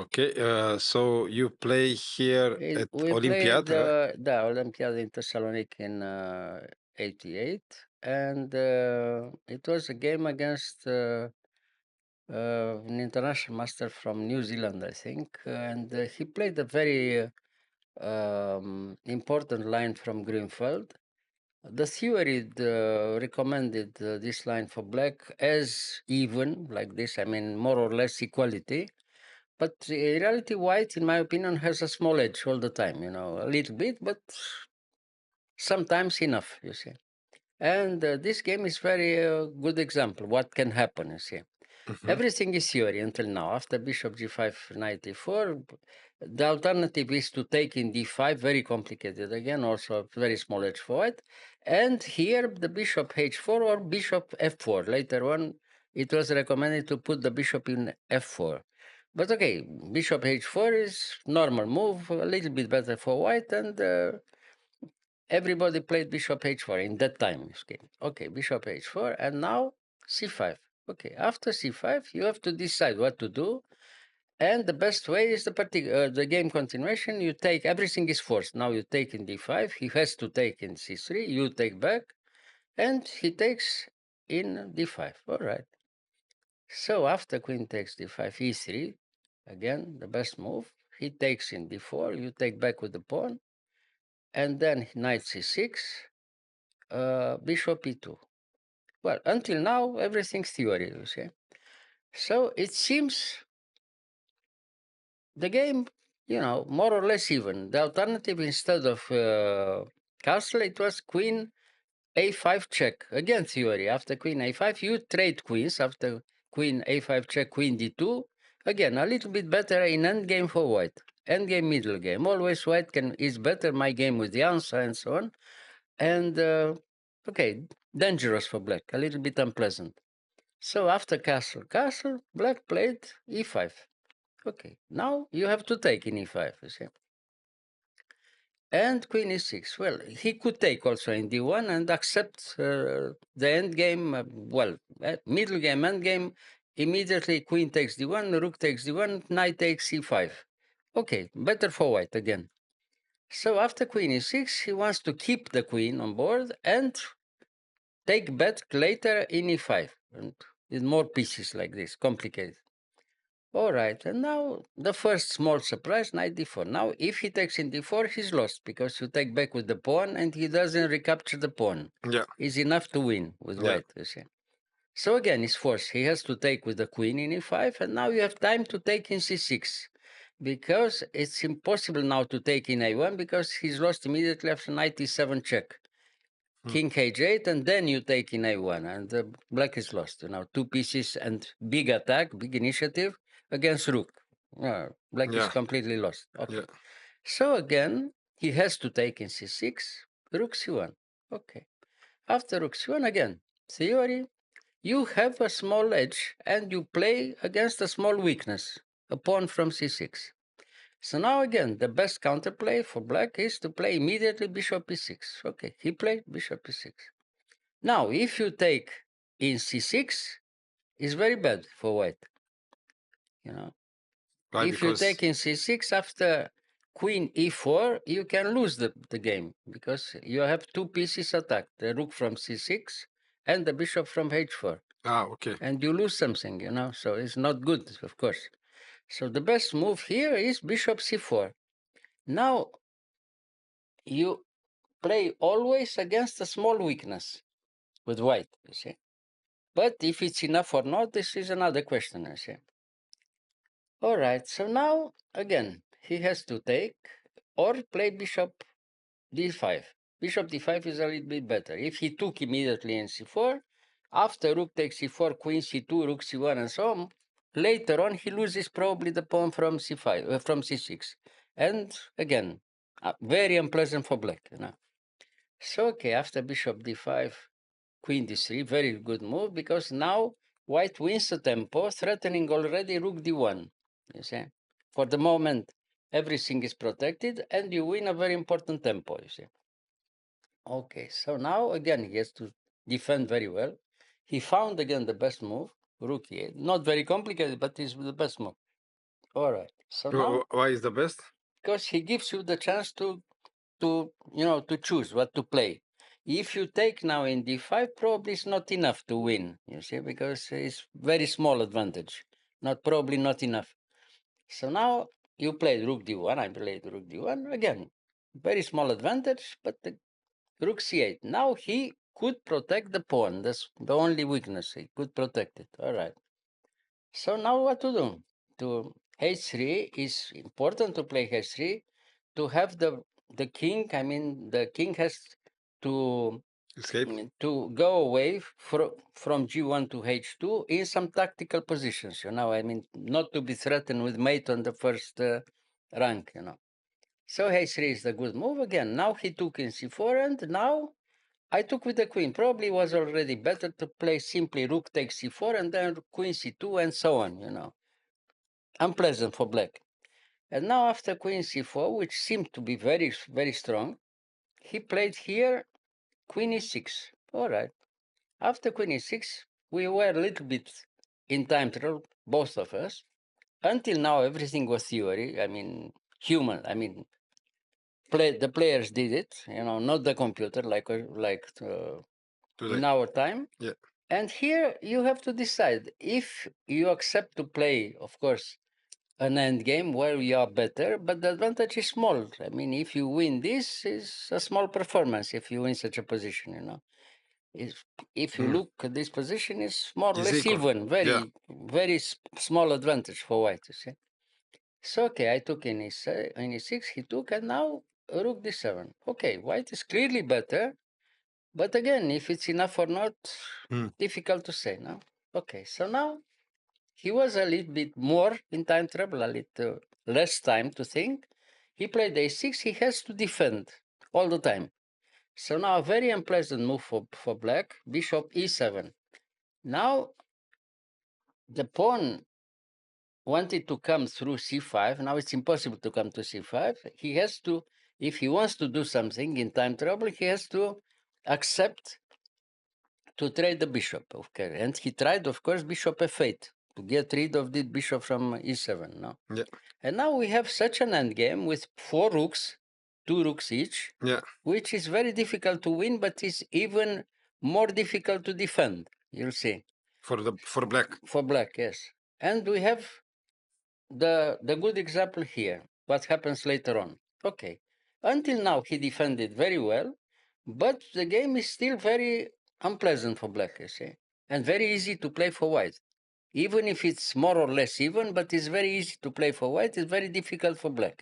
Okay, so you play here at We played Olympiad, right? the Olympiad in Thessaloniki in '88, and it was a game against an international master from New Zealand, I think, and he played a very important line from Greenfield. The theory recommended this line for black as even, like this, I mean, more or less equality. But in reality, white, in my opinion, has a small edge all the time, a little bit, but sometimes enough, you see. And this game is very good example what can happen, you see. Hmm. Everything is theory until now. After bishop g5 knight e4, the alternative is to take in d5, very complicated again, also a very small edge for white. And here the bishop h4 or bishop f4. Later on, it was recommended to put the bishop in f4. But okay, bishop h4 is normal move, a little bit better for white, and everybody played bishop h4 in that time. Okay, bishop h4, and now c5. Okay, after c5, you have to decide what to do, and the best way is the game continuation. You take everything is forced. Now you take in d5. He has to take in c3. You take back, and he takes in d5. All right. So after queen takes d5, e3, again the best move. He takes in d4. You take back with the pawn, and then knight c6. Bishop e2. Well, until now, everything's theory, you see. So it seems the game, more or less even. The alternative instead of castle, it was queen a5 check. Again, theory. After queen a5, you trade queens. After queen a5 check, queen d2. Again, a little bit better in endgame for white. Endgame, middle game. Always white is better. My game with the answer and so on. And okay, dangerous for black. A little bit unpleasant. So after castle, black played e5. Okay, now you have to take in e5, you see. And queen e6. Well, he could take also in d1 and accept the end game, middle game, end game. Immediately queen takes d1, rook takes d1, knight takes e5. Okay, better for white again. So after queen e6, he wants to keep the queen on board and take bet later in e5. And with more pieces like this, complicated. All right, and now the first small surprise, knight d4. Now, if he takes in d4, he's lost because you take back with the pawn and he doesn't recapture the pawn. Yeah, Is enough to win with yeah. white, you see. So again, it's forced. He has to take with the queen in e5, and now you have time to take in c6 because it's impossible now to take in a1 because he's lost immediately after knight e7 check. Mm. King h8, and then you take in a1, and black is lost. Two pieces and big attack, big initiative against rook. Black is Yeah, completely lost. yeah. Okay. So again, he has to take in c6, rook c1. Okay. After rook c1, again, theory, you have a small edge and you play against a small weakness, a pawn from c6. So now again, the best counterplay for black is to play immediately bishop e6. Okay, he played bishop e6. Now, if you take in c6, it's very bad for white. You know, Why? if you Because take in c6 after queen e4, you can lose the game because you have two pieces attacked: the rook from c6 and the bishop from h4, okay. and you lose something. So it's not good, of course. So the best move here is bishop c4. Now you play always against a small weakness with white. You see. But if it's enough or not, this is another question, I say. All right, so now, again, he has to take or play bishop d5. Bishop d5 is a little bit better. If he took immediately in c4, after rook takes c4, queen c2, rook c1, and so on, later on he loses probably the pawn from c5, from c6. And again, very unpleasant for black. So, okay, after bishop d5, queen d3, very good move because now white wins the tempo, threatening already rook d1. You see, for the moment, everything is protected, and you win a very important tempo. You see. Okay, so now again he has to defend very well. He found again the best move, rook e8. Not very complicated, but it's the best move. All right. So now, Why is the best? because he gives you the chance to choose what to play. If you take now in d5, probably it's not enough to win, you see, because it's very small advantage. Probably not enough. So now you played rook d1, I played rook d1. Again, very small advantage, but the rook c8. Now he could protect the pawn. That's the only weakness. He could protect it. All right. So now what to do? To h3 is important to play h3 to have the king. I mean, the king has to Escape. to go away from g1 to h2 in some tactical positions. I mean, not to be threatened with mate on the first rank. So h3 is the good move again. Now he took in c4, and now I took with the queen. Probably was already better to play simply rook takes c4 and then queen c2 and so on. Unpleasant for black. And now after queen c4, which seemed to be very, very strong, he played here queen e6. All right. After queen e6, we were a little bit in time trouble, both of us. Until now, everything was theory. I mean, human. I mean, the players did it. Not the computer, like in Today. our time. Yeah. And here you have to decide if you accept to play, of course, an end game where you are better, but the advantage is small. I mean, if you win this, is a small performance if you win such a position. If, if you Mm. look at this position, is more or It's less equal. even, Yeah. very, very small advantage for white, you see. So, okay, I took in e6, he took, and now rook d7. Okay, white is clearly better, but again, if it's enough or not, Mm. difficult to say, no? Okay, so now he was a little bit more in time trouble, a little less time to think. He played a6, he has to defend all the time. So now a very unpleasant move for black, bishop e7. Now the pawn wanted to come through c5. Now it's impossible to come to c5. He has to, if he wants to do something in time trouble, he has to accept to trade the bishop. Okay. And he tried, of course, bishop f8 to get rid of the bishop from e7. No? Yeah. And now we have such an endgame with four rooks, two rooks each, Yeah. which is very difficult to win, but is even more difficult to defend. You'll see. For black. For black, yes. And we have the good example here. What happens later on? Okay. Until now, he defended very well, but the game is still very unpleasant for black, you see, and very easy to play for white. Even if it's more or less even, but it's very easy to play for white, it's very difficult for black,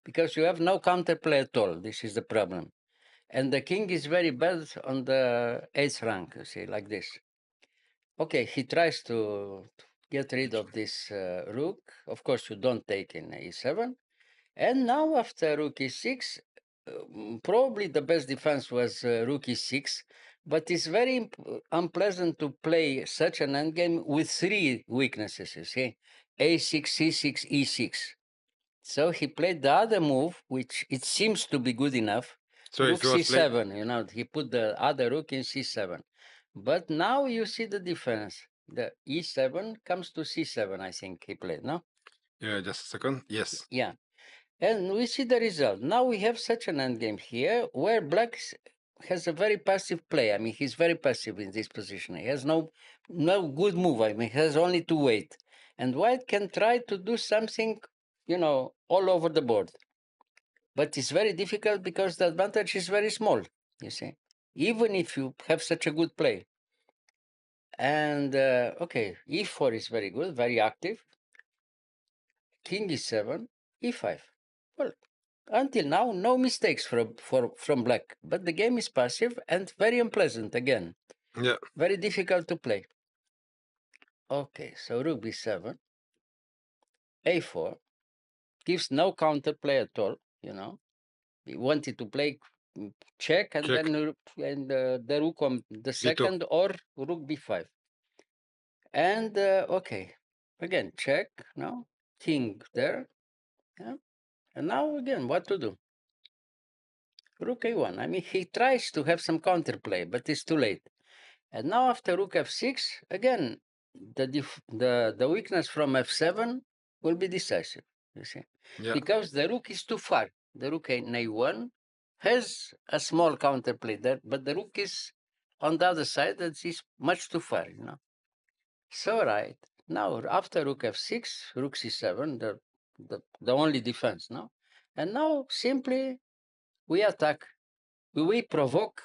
because you have no counterplay at all. This is the problem. And the king is very bad on the eighth rank, you see, like this. Okay, he tries to get rid of this rook. Of course, you don't take in e7. And now after rook e6, probably the best defense was rook e6, but it's very unpleasant to play such an endgame with three weaknesses, you see, a6, c6, e6. So he played the other move, which it seems to be good enough, So rook if you was play. c7. He put the other rook in c7. But now you see the difference. The e7 comes to c7, I think he played, no? Yeah, just a second. Yes. Yeah. And we see the result. Now we have such an endgame here where black has a very passive play. I mean, he's very passive in this position. He has no good move. I mean, he has only to wait. And white can try to do something, all over the board. But it's very difficult because the advantage is very small, you see, even if you have such a good play. And okay, e4 is very good, very active. King e7, e5. Well, until now, no mistakes from black, but the game is passive and very unpleasant again. Yeah. Very difficult to play. Okay, so rook b7, a4 gives no counterplay at all. He wanted to play check and Check. then the rook on the B2. second or rook b5. And okay, again check. Now king there. Yeah. And now again, what to do? Rook a1. I mean, he tries to have some counterplay, but it's too late. And now after rook f6, again, the weakness from f7 will be decisive. you see, Yeah. because the rook is too far. The rook in a1 has a small counterplay there, but the rook is on the other side that is much too far, you know. So right now, after rook f6, rook c7, the only defense now, and now simply we attack. We provoke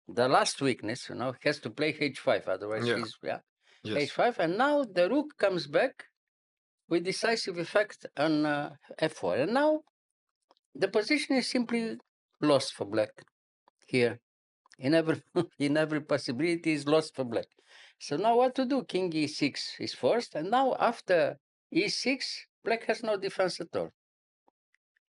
the last weakness. You know, has to play h5, otherwise Yeah. he's Yes. h5, and now the rook comes back with decisive effect on f4, and now the position is simply lost for black here. In every in every possibility is lost for black. So now what to do? King e6 is forced, and now after e6, black has no defense at all,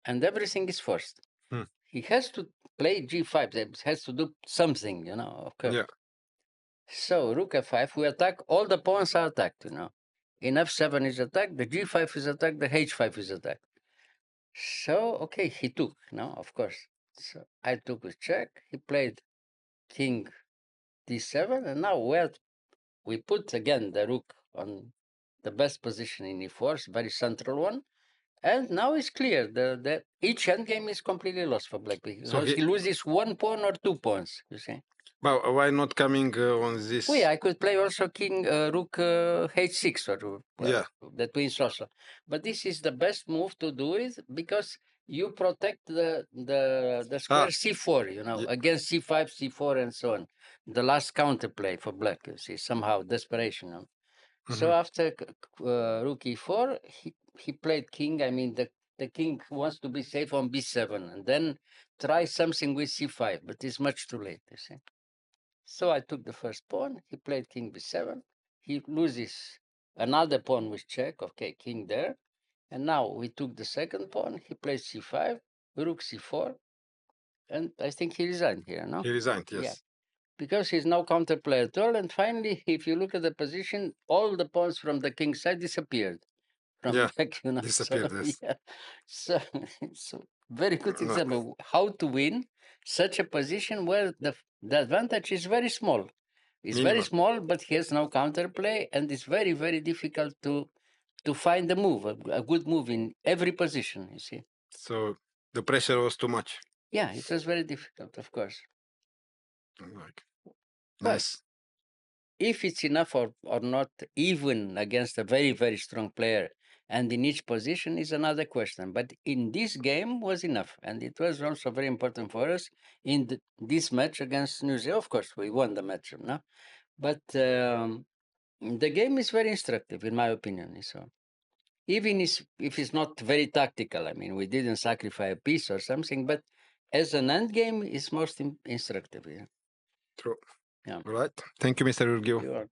and everything is forced. Hmm. He has to play g5. He has to do something, you know. Okay. Yeah. So rook f5, we attack. All the pawns are attacked, you know. In f7 is attacked. The g5 is attacked. The h5 is attacked. So okay, he took. No, of course. So I took with check. He played king d7, and now where we put again the rook on the best position in e4, very central one. And now it's clear the each endgame is completely lost for black So because he loses one pawn or 2 pawns. You see? but why not coming on Oh yeah, this? I could play also king rook h6 or Yeah. that wins also. But this is the best move to do it because you protect the square Ah. c4, you know, Yeah. against c5, c4, and so on. The last counterplay for black, you see, somehow desperation. You know? So Mhm. after rook e4, he played king. I mean, the king wants to be safe on b7 and then try something with c5, but it's much too late, you see. So I took the first pawn. He played king b7. He loses another pawn with check. Okay, king there. And now we took the second pawn. He plays c5, rook c4, and I think he resigned here, no? He resigned. Yeah, Yes. because he's no counterplay at all. And finally, if you look at the position, all the pawns from the king side disappeared from Yeah. black, you know. So Disappeared. Yes. yeah, so so very good No, example how to win such a position where the advantage is very small. It's very minimal. small, but he has no counterplay, and it's very difficult to find a move, a good move in every position. You see? So the pressure was too much. Yeah, it was very difficult, of course. Like Well, nice. if it's enough or not, even against a very strong player, and in each position is another question. But in this game was enough, and it was also very important for us in this match against New Zealand. Of course, we won the match, no? But the game is very instructive, in my opinion. So even if it's not very tactical, I mean, we didn't sacrifice a piece or something, but as an end game, it's most instructive. Yeah. True. Yeah. All right. Thank you, Mr. Gheorghiu. You are